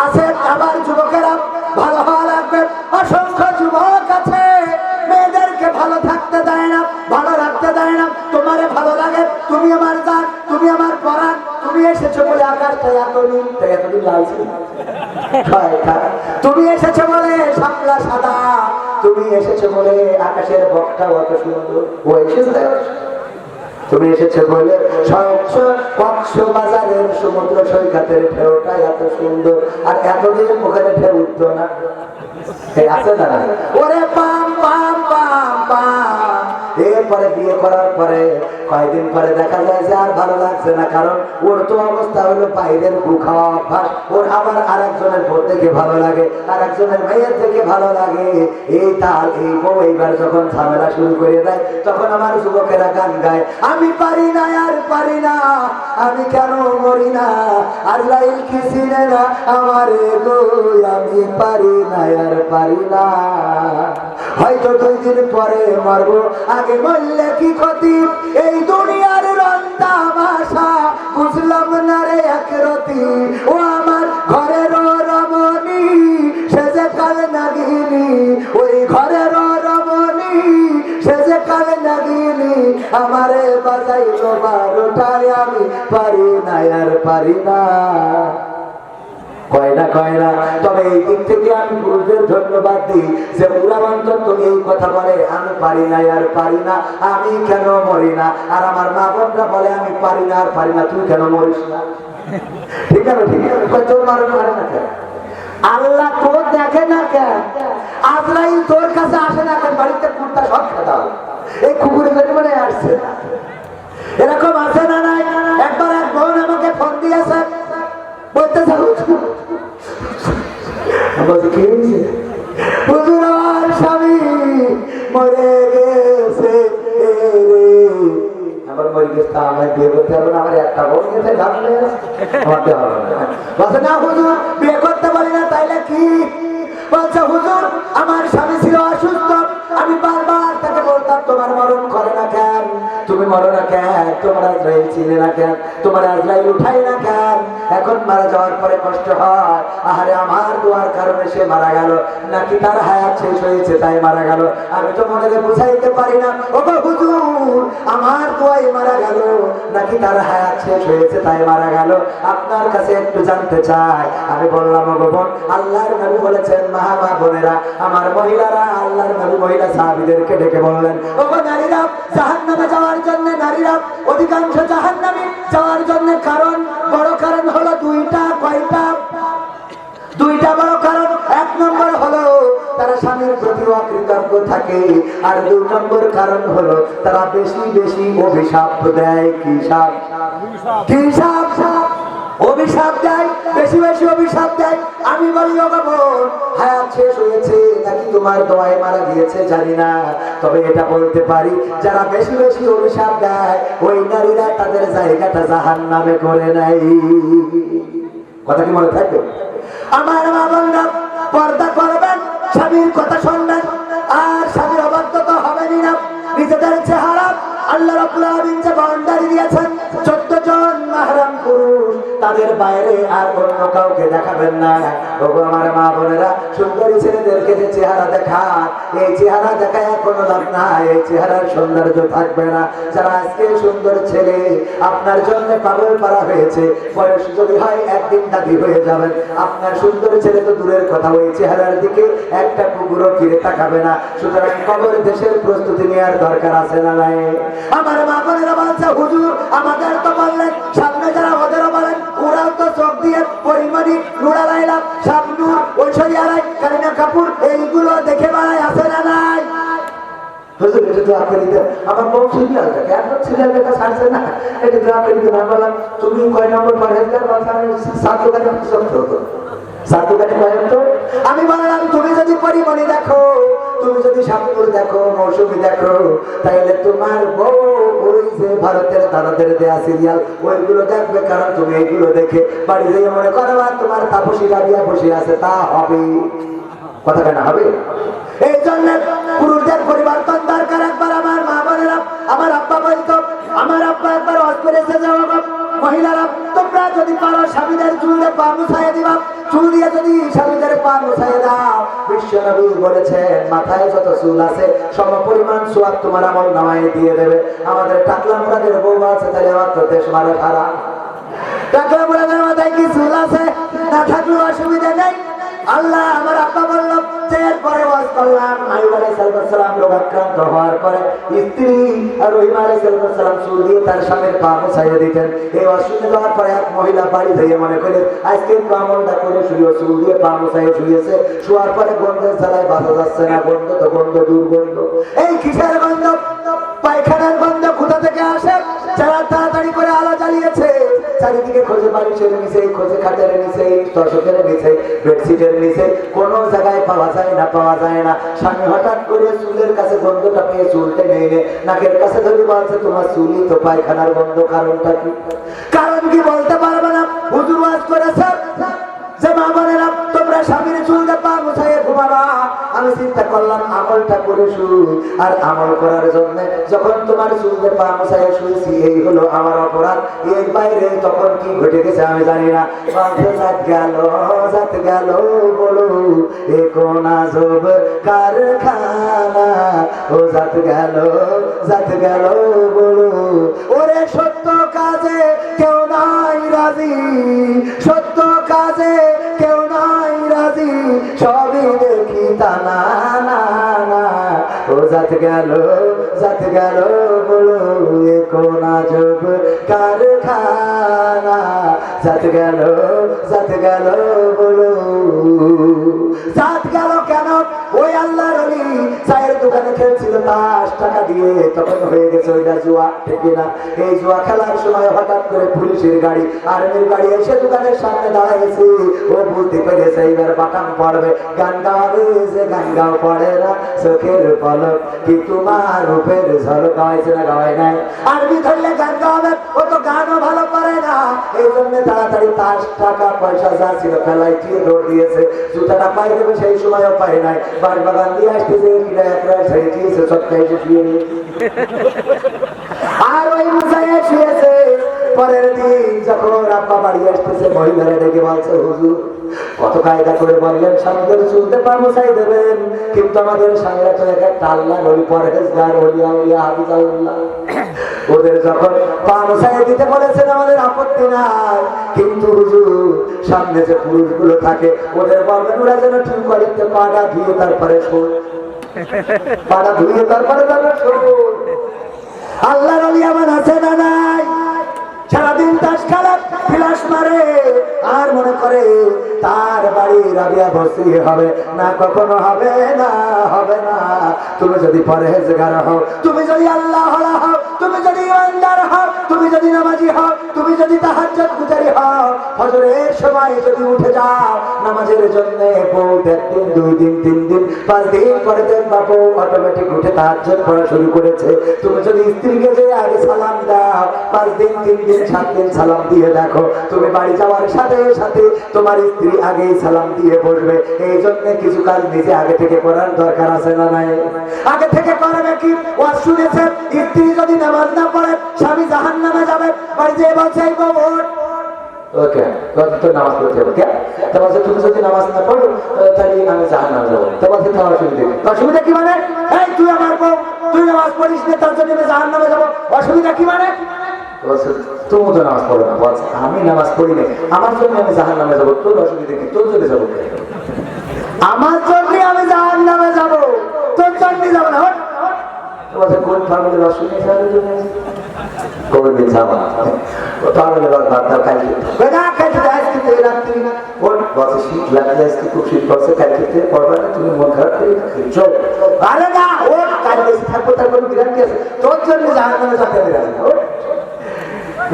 আছে। আবার যুবকেরা ভালো হওয়া লাগবে। অসংখ্য যুবক আছে মেয়েদেরকে ভালো থাকতে দেয় না, ভালো রাখতে দেয় না। তোমারে ভালো লাগে, তুমি আমার জান, তুমি আমার পরাণ। তুমি এসেছো বলে আকাশটা এতদিন লাল ছিল। তুমি এসেছো বলে শাপলা সাদা, তুমি এসেছো বলে আকাশের বকটা অত সুন্দর। ও এসেছে, তুমি এসেছো বলে কক্সবাজারের সমুদ্র সৈকতের ঢেউটা এত সুন্দর। আর এতদিন ওখানে ঢেউ উঠতো না, আছে না? ওরে পাম পাম পাম পাম। এরপরে বিয়ে করার পরে কয়েকদিন পরে দেখা যায় যে আর ভালো লাগছে না, কারণ ওর তো অবস্থা হলো বাইরের গু খাওয়া অভ্যাস। ওর আবার আর একজনের ভোট থেকে ভালো লাগে, আর একজনের মেয়ের থেকে ভালো লাগে। এই তাল এই বউ এইবার যখন ঝামেলা শুরু করে দেয়, তখন আমার যুবকেরা গান গায়, আমি পারি না আর পারি না, আমি কেন মরি না, আল্লাহ কি চিনে না আমার গো, আমি পারি না আর পারি না। হয়তো 2 দিন পরে মরবো, আগে মরলে কি ক্ষতি? এই দুনিয়ার রন্তা মাসা বুঝলাম না রে একরতি। ও আমার ঘরের রমণী, সে যে কাল নাগিনী, ওই ঘরের রমণী সে যে কাল নাগিনী। আমারে বাজাইলো 12টায়, আমি পারি না আর পারি না। কয় না। তবে এই দিক থেকে আমি পুরুষদের ধন্যবাদ দিই যে ওরা অন্তত এই কথা বলে, আমি পারি না আর পারি না, আমি কেন মরি না। আর আমার মা বোনরা বলে, আমি পারি না আর পারি না, তুই কেন মরিস না? ঠিক আছে, ঠিক আছে। তোর মারে না কেন? আল্লাহ তোর দেখে না কেন? আজরাইল তোর কাছে আসে না কেন? বাড়িতে কুত্তা সব খেতে হবে, এই কুকুরের জন্য মানে আসছে না। এরকম আছে না নাই? একবার এক বোন আমাকে ফোন দিয়েছে, বলতে হুজুর আমার স্বামী মরে গেছে। আমার মরে গেছে, আমার বিয়ে করতে হবে না, আমার একটা বোন গেছে, আমাকে হবে না। বলছে না হুজুর বিয়ে করতে পারি না, তাইলে কি? বলছে হুজুর আমার স্বামী ছিল অসুস্থ, আমি বারবার তাকে বলতাম তোমার মরণ করে না কেন, তুমি মরো না কেন, তোমার আজরাইল ছিলে না কেন, তোমার আজরাইল উঠাই না কেন। এখন মারা যাওয়ার পরে কষ্ট হয়, আহারে আমার দোয়ার কারণে সে মারা গেল, নাকি তার হায়াত শেষ হয়েছে তাই মারা গেল। আমি তো মনে বুঝাইতে পারি না, ও হুজুর আমার দোয়াই মারা গেল নাকি তার হায়াত শেষ হয়েছে তাই মারা গেল, আপনার কাছে একটু জানতে চাই। আমি বললাম, ও বোন, আল্লাহর নবী বলেছেন, মা বোনেরা, আমার মহিলারা, আল্লাহর নবী মহিলা সাহাবীদেরকে ডেকে বললেন, ও নারীরা, জাহান্নামে যাওয়ার জন্য নারীরা অধিকাংশ জাহান্নামে যাওয়ার জন্য কারণ, বড় কারণ হলো দুইটা। কয়টা? দুইটা বড় কারণ। এক নম্বর হলো তারা স্বামীর প্রতি অকৃতজ্ঞ থাকে, আর দুই নম্বর কারণ হলো তারা বেশি বেশি অভিশাপ দেয়। কি সাপ? কি সাপ? অভিশাপ দেয়, বেশি বেশি অভিশাপ দেয়। আমি বলি, ও বোন, হায়াত শেষ হয়েছে নাকি তোমার দোয়ায় মারা গিয়েছে জানি না, তবে এটা বলতে পারি, যারা বেশি বেশি অভিশাপ দেয় ওই নারীরা তাদের জায়গাটা জাহান্নামে করে নাই। কথা কি মনে থাকবে? আমার মা বোনরা, পর্দা করবেন, স্বামীর কথা শুনবেন, আর স্বামীর অবাধ্য তো হবেনই না। নিজেদের চেহারা আল্লাহ রাব্বুল আলামিন যে বাউন্ডারি দিয়েছেন, 14 জন মাহরাম পুরুষ, তাদের বাইরে আর অন্য কাউকে দেখাবেন না। ওগো আমার মা বোনেরা, সুন্দরী ছেলেদেরকে যে চেহারা দেখা, এই চেহারা দেখায় কোনো লাভ নাই, এই চেহারার সৌন্দর্য থাকবে না। যারা আজকে সুন্দর ছেলে, আপনার জন্য পাগল পারা হয়েছে, বয়স যদি হয় একদিন দাদি হয়ে যাবেন, আপনার সুন্দর ছেলে তো দূরের কথা, ওই চেহারার দিকে একটা কুকুরও ফিরে তাকাবে না। সুতরাং কবর দেশের প্রস্তুতি নেওয়ার দরকার আছে না নাই? আমার মা বোনেরা বলছে, হুজুর আমাদের তো বললেন, সামনে যারা ওদেরও বলেন, ওরাও তো চোখ দিয়ে পরিমাণিক, নুরা লাইলা, শাবনূর, ঐশ্বরিয়া রায়, কারিনা কাপুর এইগুলো দেখে বেড়ায়, আছে না নাই? হুজুর এটা তো আপনি দিতে, আমার বউ সিরিয়াল দেখে, এখন সিরিয়াল দেখা ছাড়ছে না, এটা তো আপনি দিতে। আমি বললাম, তুমি কয় নম্বর পরেজগার? সাত দোকানে সত্য হতো, সাত দোকানে পর্যন্ত। আমি বললাম, তুমি যদি পরিমণি দেখো, তুমি যদি শাবনূর দেখো, মৌসুমী দেখো, তাইলে তোমার বউ ওই যে ভারতের দাদাদের দেয়া সিরিয়াল ওইগুলো দেখবে, কারণ তুমি এইগুলো দেখে বাড়ি যেয়ে মনে করবা তোমার তাপসী রাজিয়া বসে আছে, তা হবে? কথা কেন হবে? এই জন্য পুরুষদের পরিবর্তন দরকার। একবার আমার মা বোনেরা, আমার আব্বা বলতো, আমার আব্বা একবার হজ করেছে, যাওয়া মহিলারা, তোমরা যদি পারো স্বামীদের চুলে পা মুছাইয়ে দিবা, চুল দিয়ে যদি স্বামীদের পা মুছাইয়ে দাও, বিশ্বনবী বলেছেন, মাথায় যত চুল আছে সম পরিমাণ সোয়াব তোমার আমল নামায় দিয়ে দেবে। আমাদের টাকলা মুরাদের বউ আছে, তাহলে আমার তো দেশ মারে খারাপ। টাকলা মুরাদের মাথায় কি চুল আছে? না থাকলেও অসুবিধা নেই। আল্লাহ, আমার আব্বা বলল যে এরপরে ওয়াজ করলাম, আইয়ুব আলাইহিস সালাম রোগাক্রান্ত হওয়ার পরে স্ত্রী আর রহিম আলাইহিস সালাম চুল দিয়ে তার স্বামীর পা মুছাইয়ে দিতেন। এই ওয়াজ শুনে যাওয়ার পরে এক মহিলা বাড়ি থেকে মনে করে আজকে আমলটা করে শুয়ে, চুল দিয়ে পা মুছাইয়ে শুয়েছে, শোয়ার পরে গন্ধের জ্বালায় বাঁচা যাচ্ছে না, গন্ধ তো গন্ধ, দুর্গন্ধ। এই কিসের গন্ধ? পায়খানার গন্ধ কোথা থেকে আসে? যারা তাড়াতাড়ি করে আলো জ্বালিয়েছে, চারিদিকে খোঁজে, বালিশের নিচে খোঁজে, খাটের নিচে, তসকের নিচে, বেডশিটের নিচে, কোনো জায়গায় পাওয়া যায় না, পাওয়া যায় না। স্বামী হঠাৎ করে চুলের কাছে গন্ধটা পেয়ে চুলটে নিয়ে নাকের কাছে ধরে বলছে, তোমার চুলই তো পায়খানার গন্ধ, কারণটা কি? কারণ কি বলতে পারবে না। হুজুর ওয়াজ করেছে যে মা বোনেরা, তোমরা স্বামীর চুলটা পা মুছাইয়ে ঘুমাবা। আমি চিন্তা করলাম আমলটা করে শুই, আর আমল করার জন্য যখন তোমার চুলটা পা মুছাইয়ে শুয়েছি, এই হলো আমার অপরাধ। এর বাইরে তখন কি ঘটে গেছে আমি জানি না। জাত গেল, জাত গেল, বলো এ কোন আজব কারখানা, ও জাত গেল, জাত গেল, বলো। ওরে সত্য কাজে কেউ নাই রাজি, সত্য কাজে কেউ নাই রাজি, সবই দেখি তা না না না, ও জাত গেল, জাত গেল, বলো এ কোন আজব কারখানা, জাত গেল, জাত গেল, বলো। জাত গেল কেন? ওই আল্লাহর ওলি চায়ের দোকানে খেলছিল তাস টাকা দিয়ে, তখন হয়ে গেছে ওইটা জুয়া, ঠিক না? এই জুয়া খেলার সময় হঠাৎ করে পুলিশের গাড়ি, আর্মির গাড়ি এসে দোকানের সামনে দাঁড়াইছে। ও বুঝতে পেরেছে এইবার বাটাম পড়বে, গান গাওয়াবে, যে গান গাও পড়ে না, চোখের পলক কি তোমার রূপের ঝলক। গাওয়াইছে না গাওয়াই নাই? আর্মি ধরলে গান গাওয়াবে, ও তো গানও ভালো পারে না। এই জন্য তাড়াতাড়ি তাস টাকা পয়সা যা ছিল ফেলাই দিয়ে দৌড় দিয়েছে। জুতাটা পাই দেবে সেই সময়ও পাই নাই, বাড়ি বাগান দিয়ে আসতেছে, কিনা একরা ছেড়ে দিয়েছে, চটকা এসে শুয়ে নিয়ে আর ওই মুসাইয়ে শুয়েছে। পরের দিন যখন আব্বা বাড়ি আসতেছে মহিলারা ডেকে বলছে হুজুর কত কায়দা করে বললেন স্বামীদের চলতে পা মুছাই দেবেন, কিন্তু আমাদের স্বামীরা তো একটা আল্লাহ নবী পরহেজগার ওলিয়া উলিয়া হাফিজাউল্লাহ, ওদের যখন পা মুছাই দিতে বলেছেন আমাদের আপত্তি নাই, কিন্তু হুজুর সামনে যে পুরুষগুলো থাকে ওদের বলবেন ওরা যেন ঠিক করে পাটা ধুয়ে তারপরে শোন, পাটা ধুয়ে তারপরে শোন। আল্লাহর ওলি আমার আছে না নাই? সারাদিন তাস খেলা ফিলাস মারে আর মনে করে তার বাড়ি রাবিয়া বসি হবে না, কখনো হবে না, হবে না। তুমি যদি পরহেজগার হও, তুমি যদি আল্লাহ হও, তুমি যদি ইমানদার হও, তুমি যদি নামাজি হও, তুমি যদি তাহাজ্জুদ গুজারি হও, ফজরের সময় যদি উঠে যাও নামাজের জন্য, বউ একদিন 2 দিন 3 দিন 5 দিন করে দেখবা বউ অটোমেটিক উঠে তাহাজ্জুদ পড়া শুরু করেছে। তুমি যদি স্ত্রীকে যে আগে সালাম দাও 5 দিন 3 দিন 7 দিন সালাম দিয়ে দেখো, তুমি বাড়ি যাওয়ার সাথে সাথে তোমার স্ত্রী আগেই সালাম দিয়ে বসবে। এই জন্য কিছু কাজ নিজে আগে থেকে করার দরকার আছে না নাই? আগে থেকে করবে কি? ওয়াজ শুনেছে স্ত্রী যদি নামাজ না পড়ে স্বামী জাহান্নামে যাবে, বাড়ি যেয়ে বলছে এই বউ ওকে তো নামাজ পড়তে হবে, কে তোমার তুমি যদি নামাজ না পড়ো তাহলে আমি জাহান্নামে যাবো, তোমার তোমার অসুবিধা কি? অসুবিধা কি মানে? এই তুই আমার বউ, তুই নামাজ পড়িস না তার জন্য আমি জাহান্নামে যাবো, অসুবিধা কি মানে? তুমি তো নামাজ পড়ো না, বলছে আমি নামাজ পড়ি না আমার জন্য আমি জাহান্নামে যাবো, তোর অসুবিধা কি? তোর জন্য যাবো, আমার জন্য আমি জাহান্নামে যাবো, তোর জন্য যাবো না। তোমাদের কোন ফ্যামিলির অসুবিধা কোনদিন যাবো না, শীত লাগছে খুব শীত করছে, কালকে পড়বা না, তুমি মন খারাপ করে চল আরে না ও কালকে থাকবো, তারপর বিরাট আছে তোর জন্য জাহান্নামে যাতে আমি রাজি না।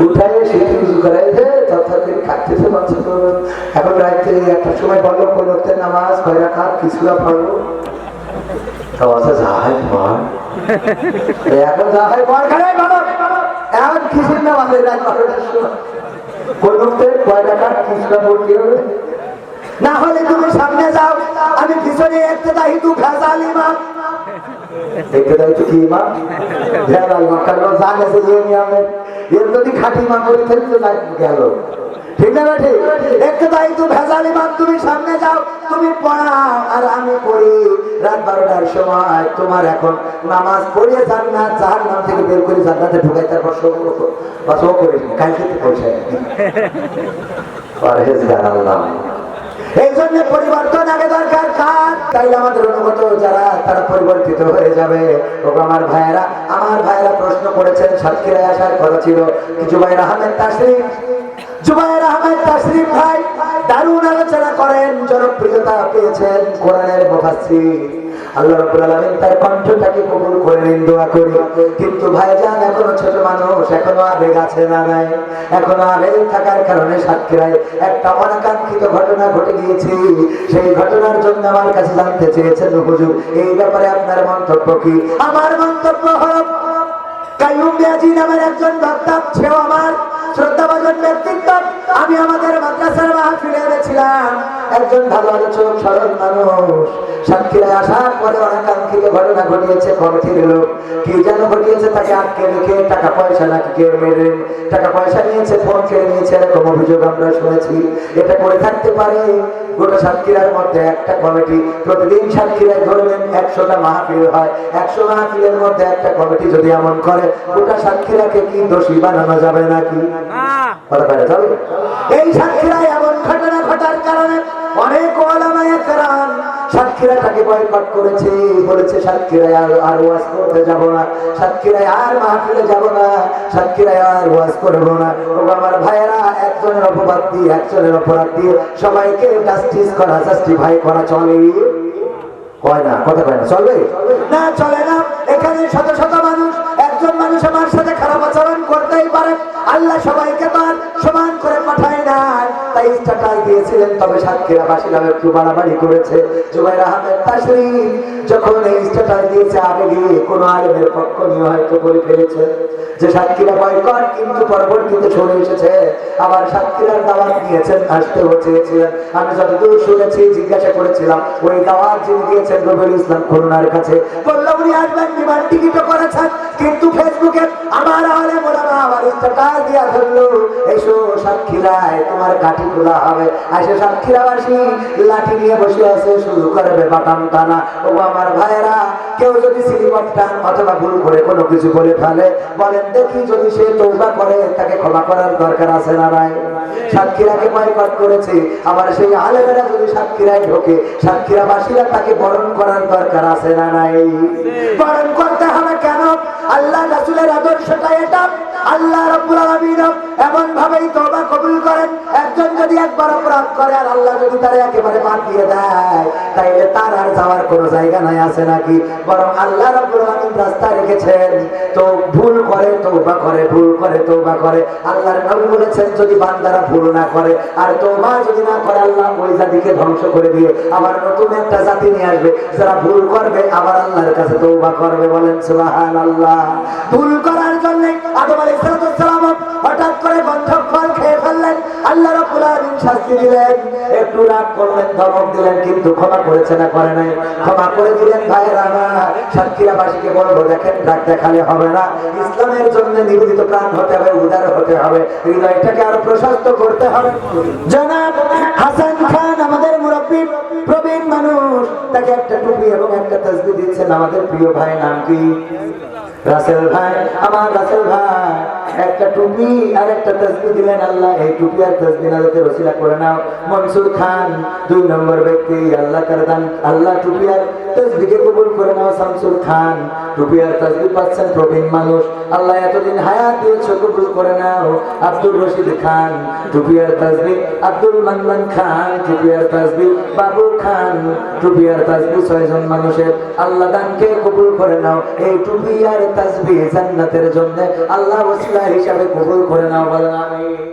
উঠায় শীত কিছু করাইছে তথাপি খাচ্ছে মানুষ। এখন রাত্রে একটা সময় বলো কোন নামাজ কয় রাখাত কিছুটা পড়লো, এখন যা হয় পর খারাই ভালো, এখন কিছুর নামাজের রাত 12টার সময় কোন কয় রাখাত কিছুটা পড়তে হবে। না হলে তুমি সামনে যাও, আমি পিছনে একটা দায়িত্ব ভেজাল ইমাম, একটা দায়িত্ব কি ইমাম ভেজাল ইমাম, কারণ জানে যে এই নিয়মে এর যদি খাঁটি ইমাম করে ফেলি তো গেল, ঠিক না? ঠিক একটা দায়িত্ব ভেজাল ইমাম, তুমি সামনে যাও, তুমি পড়াও আর আমি পড়ি। রাত 12টার সময় তোমার এখন নামাজ পড়িয়ে জান্নাত জাহান্নাম থেকে বের করে জান্নাতে ঢুকাই, তারপর সব করিস কালকে পয়সা পরহেজগার আল্লাহ। এই জন্য পরিবর্তন আগে দরকার কার, তাইলে আমাদের অনুগত যারা তারা পরিবর্তিত হয়ে যাবে। আমার ভাইয়েরা প্রশ্ন করেছেন, সাতক্ষীরায় আসার কথা ছিল জুবাইর আহমেদ তাশরিফ ভাই দারুণ আলোচনা করেন, জনপ্রিয়তা পেয়েছেন, কোরআনের মুফাসসির। আল্লাহ রাব্বুল আলামিন তার কণ্ঠটাকে কবুল করে নিন, দোয়া করি। কিন্তু ভাইজান এখনো ছোট মানুষ, এখনো আবেগ আছে না নাই? এখনো আবেগ থাকার কারণে সাতক্ষীরায় একটা অনাকাঙ্ক্ষিত ঘটনা ঘটে গিয়েছে। সেই ঘটনার জন্য আমার কাছে জানতে চেয়েছেন হুজুর এই ব্যাপারে আপনার মন্তব্য কি? আমার মন্তব্য হলো কাইয়ুম মিয়াজি নামের একজন বক্তা, সেও আমার শ্রদ্ধাভাজন ব্যক্তিত্ব। আমি আমাদের মাদ্রাসার মাহফিলে এনেছিলাম, একজন ভালো আলোচক সরল মানুষ। সাতক্ষীরায় আসার পরে অনাকাঙ্ক্ষিত ঘটনা ঘটিয়েছে, কমিটির লোক কি যেন ঘটিয়েছে, তাকে আটকে রেখে টাকা পয়সা নাকি কেড়ে মেরে টাকা পয়সা নিয়েছে, ফোন কেড়ে নিয়েছে, এরকম অভিযোগ আমরা শুনেছি। এটা করে থাকতে পারে গোটা সাতক্ষীরার মধ্যে একটা কমিটি, প্রতিদিন সাতক্ষীরায় ধরবেন 100টা মাহফিল হয়, 100 মাহফিলের মধ্যে একটা কমিটি যদি এমন করে গোটা সাতক্ষীরাকে কি দোষী বানানো যাবে নাকি? এই সাতক্ষীরায় এমন ঘটনা ঘটার কারণে অনেক ওলামায়ে কেরাম সাতক্ষীরাটাকে বয়কট করেছে, বলেছে সাতক্ষীরায় আর ওয়াজ করতে যাব না, সাতক্ষীরায় আর মাহফিলে যাব না, সাতক্ষীরায় আর ওয়াজ করব না। ও আমার ভাইয়েরা, একজনের অপবাদ দিয়ে একজনের অপরাধ দিয়ে সবাইকে জাস্টিফাই করা চলে? কয় না, কথা কয় না, চলবে না? চলে না। এখানে শত শত মানুষ, একজন মানুষ আমার সাথে খারাপ আচরণ করতেই পারে, আল্লাহ সবাইকে তার সমান করে পাঠায় না, তাই স্ট্যাটাস দিয়েছিলেন। তবে সাতক্ষীরাবাসীরা একটু বাড়াবাড়ি করেছে। জুবাইর আহমেদ তাশরিফ যখন এই স্ট্যাটাস দিয়েছে, আবেগে কোনো আলেমের পক্ষ নিয়ে হয়তো বলে ফেলেছে যে সাতক্ষীরা বয়কট, কিন্তু পরবর্তীতে শুনে এসেছে আবার সাতক্ষীরার দাওয়াত নিয়েছেন, আসতেও চেয়েছিলেন। আমি যতদূর শুনেছি, জিজ্ঞাসা করেছিলাম, ওই দাওয়াত যিনি দিয়েছেন রবিউল ইসলাম খুলনার কাছে, বললো উনি আসবেন, বিমান টিকিটও করেছেন, কিন্তু ফেসবুকে আমার আলেম ওলামা আবার স্ট্যাটাস দিয়া ধরলো, এসো সাতক্ষীরায় তোমার কাঠি খোলা হবে। আসে সাতক্ষীরাবাসী লাঠি নিয়ে বসে আছে, শুরু করবে বাটাম টানা। ও আমার ভাইয়েরা, কেউ যদি সিলিপপ টান অথবা ভুল করে কোনো কিছু বলে ফেলে, বলেন দেখি যদি সে তওবা করে তাকে ক্ষমা করার দরকার আছে না নাই? সাতক্ষীরাকে বয়কট করেছে, আবার সেই আলেমেরা যদি সাতক্ষীরায় ঢোকে, সাতক্ষীরাবাসীরা তাকে বরণ করার দরকার আছে না নাই? বরণ করতে হবে কেন? আল্লাহ রাসূলের আদর্শটা এটা। আল্লাহ রাব্বুল আলামিন এমন ভাবেই তওবা কবুল করেন, একজন যদি একবার অপরাধ করে আর আল্লাহ যদি তারে একেবারে বাদ দিয়ে দেয়, তাইলে তার আর যাওয়ার কোনো জায়গা নাই আছে নাকি? বরং আল্লাহ রাব্বুল আলামিন রাস্তা রেখেছেন, তো ভুল করে তওবা করে, ভুল করে তওবা করে। আল্লাহর নবী বলেছেন যদি বান্দারা ভুল না করে আর তওবা যদি না করে, আল্লাহ ওই জাতিকে ধ্বংস করে দিয়ে আবার নতুন একটা জাতি নিয়ে আসবে, যারা ভুল করবে আবার আল্লাহর কাছে তওবা করবে। বলেন সুবহানাল্লাহ। ভুল করার জন্য আদম আলাইহিস সালাম হঠাৎ করে গন্ধক ফল খেয়ে ফেললেন, আল্লাহ রাব্বুল আলামিন শাস্তি দিলেন, একটু রাগ করলেন, ধমক দিলেন, কিন্তু ক্ষমা করেছে না করে নাই? ক্ষমা করে দিলেন। ভাইয়েরা আমার, সাতক্ষীরাবাসীকে বলবো, দেখেন রাগ দেখালে হবে না, ইসলামের জন্য নিবেদিত প্রাণ হতে হবে, উদার হতে হবে, হৃদয়টাকে আরো প্রশস্ত করতে হবে। জনাব হাসান খান আমাদের মুরব্বী, প্রবীণ মানুষ, তাকে একটা টুপি এবং একটা তাসবিহ দিচ্ছেন আমাদের প্রিয় ভাই, নাম কি? রাসেল ভাই। আমার রাসেল ভাই একটা টুপি আর একটা তাসবিহ দিলেন। আল্লাহ এই টুপি আর তাসবিহ নাজাতের ওসিলা করে নাও। মনসুর খান 2 নম্বর ব্যক্তি, আল্লাহ তার দান, আল্লাহ টুপি আর তাসবিহকে কবুল করে নাও। শামসুল খান টুপি আর তাসবিহ পাচ্ছেন, প্রবীণ মানুষ, আল্লাহ এতদিন হায়াত দিয়েছে, কবুল করে নাও। আব্দুল রশিদ খান টুপি আর তাসবিহ, আব্দুল মান্নান খান টুপি আর তাসবিহ, বাবু খান টুপি আর তাসবিহ, 6 জন মানুষের আল্লাহ দানকে কবুল করে নাও। এই টুপি আর তাসবিহ জান্নাতের জন্য আল্লাহ ওসিলা হিসাবে কবুল করে নাও। বলেন আমিন।